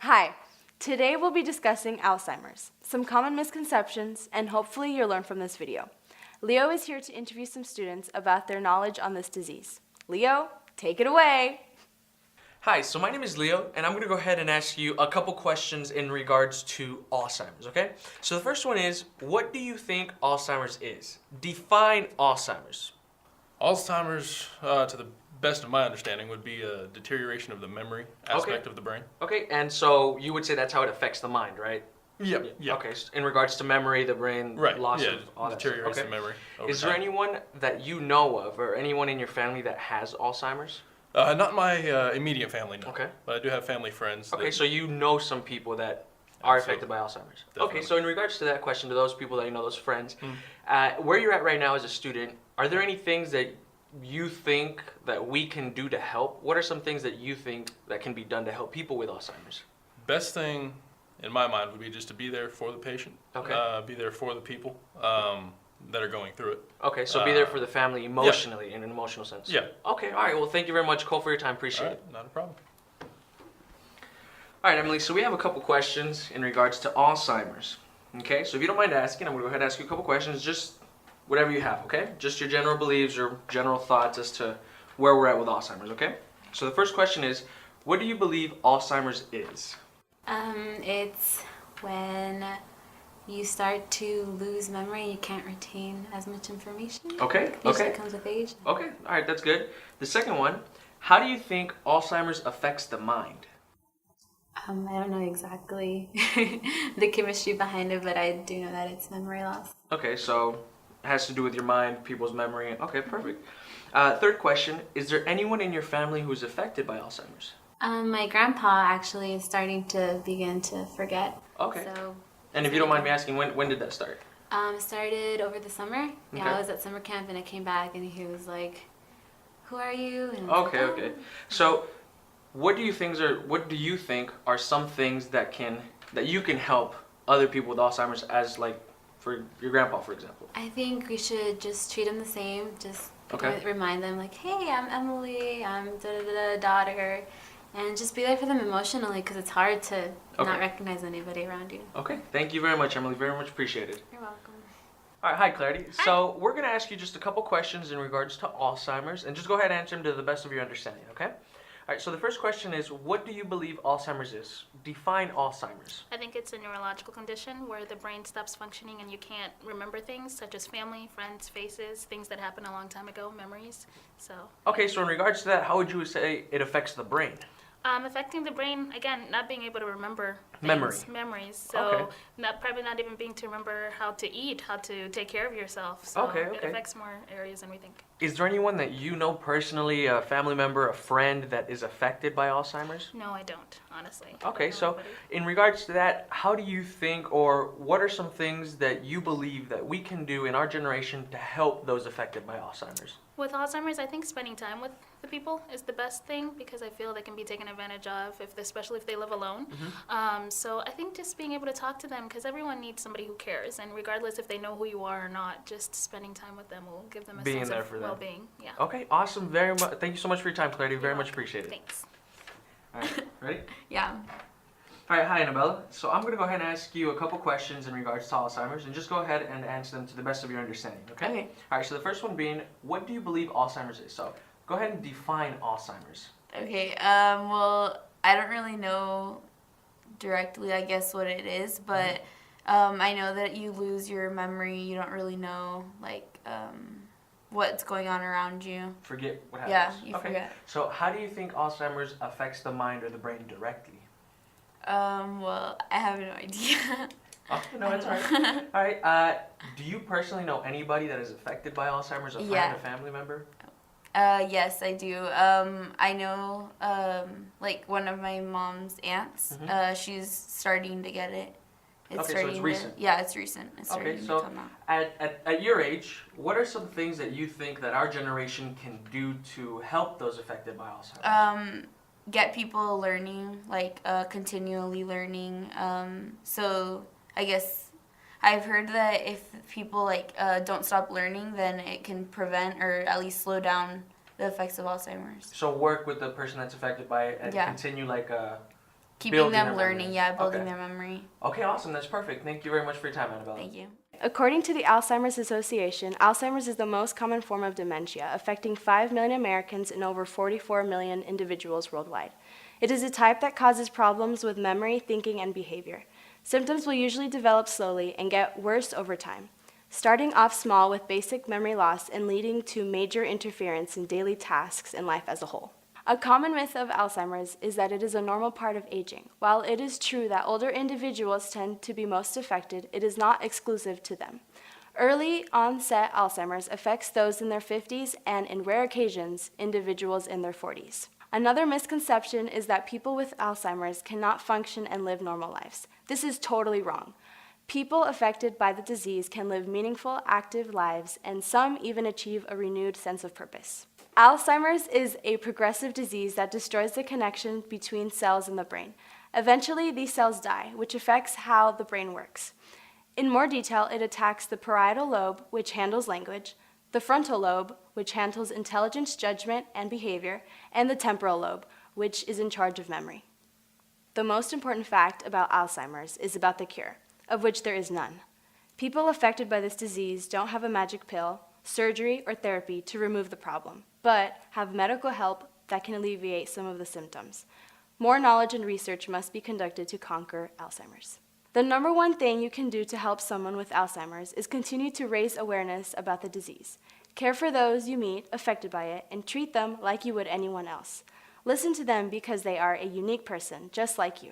Hi, today we'll be discussing Alzheimer's, some common misconceptions, and hopefully you'll learn from this video. Leo is here to interview some students about their knowledge on this disease. Leo, take it away. Hi, so my name is Leo, and I'm going to go ahead and ask you a couple questions in regards to Alzheimer's, okay? So the first one is, what do you think Alzheimer's is? Define Alzheimer's. Alzheimer's, to the best of my understanding, would be a deterioration of the memory aspect of the brain. Okay, and so you would say that's how it affects the mind, right? Yeah. Okay, so in regards to memory, the brain loss of all that stuff. Deteriorates the memory over Is there time. anyone that you know of, or anyone in your family that has Alzheimer's? Not my immediate family, no. Okay. But I do have family friends. Okay, that, so you know some people that are affected Absolutely. by Alzheimer's. Definitely. Okay, so in regards to that question, to those people that you know, those friends, where you're at right now as a student, are there any things that you think that we can do to help? What are some things that you think that can be done to help people with Alzheimer's? Best thing, in my mind, would be just to be there for the patient. Okay. Be there for the people that are going through it. Okay, so be there for the family emotionally, in an emotional sense. Yeah. Okay, all right. Well, thank you very much, Cole, for your time. Appreciate All it. right, not a problem. All right, Emily, so we have a couple questions in regards to Alzheimer's. Okay, so if you don't mind asking, I'm going to go ahead and ask you a couple questions, just whatever you have, okay? Just your general beliefs or general thoughts as to where we're at with Alzheimer's, okay? So the first question is, what do you believe Alzheimer's is? It's when you start to lose memory, you can't retain as much information. Okay, Usually okay. comes with age. Okay, all right, that's good. The second one, how do you think Alzheimer's affects the mind? I don't know exactly the chemistry behind it, but I do know that it's memory loss. Okay, so it has to do with your mind, people's memory. Okay, perfect. Third question, is there anyone in your family who's affected by Alzheimer's? My grandpa actually is starting to begin to forget. Okay. So, And if you don't mind me asking, when did that start? it started over the summer. Yeah, Okay. I was at summer camp and I came back and he was like, "Who are you?" And I was Okay, like, okay. "Oh." So, what do you think are some things that you can help other people with Alzheimer's, as like for your grandpa, for example? I think we should just treat them the same. Just Okay. remind them like, "Hey, I'm Emily. I'm daughter," and just be there for them emotionally because it's hard to Okay. not recognize anybody around you. Okay, thank you very much, Emily. Very much appreciated. You're welcome. All right, hi, Clarity. So we're gonna ask you just a couple questions in regards to Alzheimer's, and just go ahead and answer them to the best of your understanding. Okay? All right. So the first question is, what do you believe Alzheimer's is? Define Alzheimer's. I think it's a neurological condition where the brain stops functioning and you can't remember things such as family, friends, faces, things that happened a long time ago, memories. So, Okay, so in regards to that, how would you say it affects the brain? affecting the brain, again, not being able to remember things, memories. So, Okay. probably not even being to remember how to eat, how to take care of yourself. So, Okay, it okay. affects more areas than we think. Is there anyone that you know personally, a family member, a friend, that is affected by Alzheimer's? No, I don't, honestly. Okay, I don't know so anybody. in regards to that, how do you think, or what are some things that you believe that we can do in our generation to help those affected by Alzheimer's? With Alzheimer's, I think spending time with the people is the best thing because I feel they can be taken advantage of, especially if they live alone. So I think just being able to talk to them, because everyone needs somebody who cares, and regardless if they know who you are or not, just spending time with them will give them a Being sense there of for them. well-being. Yeah. Okay, awesome. Very much. Thank you so much for your time, Clarity. Very You're much welcome. appreciated. Thanks. All right, ready? Yeah. All right, hi, Annabella. So I'm going to go ahead and ask you a couple questions in regards to Alzheimer's, and just go ahead and answer them to the best of your understanding, okay? Okay. All right, so the first one being, what do you believe Alzheimer's is? So go ahead and define Alzheimer's. Okay, well, I don't really know directly, I guess, what it is, but I know that you lose your memory. You don't really know, like, what's going on around you. Forget what happens. Yeah, you okay. forget. So how do you think Alzheimer's affects the mind or the brain directly? Well, I have no idea. Oh, no, that's all right. All right, do you personally know anybody that is affected by Alzheimer's, a friend, Yeah. a family member? Yes, I do. I know, like, one of my mom's aunts, she's starting to get it. Okay, so it's recent. Yeah, it's recent. It's Okay, starting so to come out. at your age, what are some things that you think that our generation can do to help those affected by Alzheimer's? Get people learning, like, continually learning. So I guess I've heard that if people, like, don't stop learning, then it can prevent or at least slow down the effects of Alzheimer's. So work with the person that's affected by it and Yeah. continue like keeping Building them their learning, memory. yeah, building Okay. their memory. Okay, awesome. That's perfect. Thank you very much for your time, Annabella. Thank you. According to the Alzheimer's Association, Alzheimer's is the most common form of dementia, affecting 5 million Americans and over 44 million individuals worldwide. It is a type that causes problems with memory, thinking, and behavior. Symptoms will usually develop slowly and get worse over time, starting off small with basic memory loss and leading to major interference in daily tasks and life as a whole. A common myth of Alzheimer's is that it is a normal part of aging. While it is true that older individuals tend to be most affected, it is not exclusive to them. Early onset Alzheimer's affects those in their 50s and, in rare occasions, individuals in their 40s. Another misconception is that people with Alzheimer's cannot function and live normal lives. This is totally wrong. People affected by the disease can live meaningful, active lives, and some even achieve a renewed sense of purpose. Alzheimer's is a progressive disease that destroys the connection between cells in the brain. Eventually, these cells die, which affects how the brain works. In more detail, it attacks the parietal lobe, which handles language, the frontal lobe, which handles intelligence, judgment, and behavior, and the temporal lobe, which is in charge of memory. The most important fact about Alzheimer's is about the cure, of which there is none. People affected by this disease don't have a magic pill, surgery, or therapy to remove the problem, but have medical help that can alleviate some of the symptoms. More knowledge and research must be conducted to conquer Alzheimer's. The number one thing you can do to help someone with Alzheimer's is continue to raise awareness about the disease. Care for those you meet affected by it and treat them like you would anyone else. Listen to them because they are a unique person, just like you.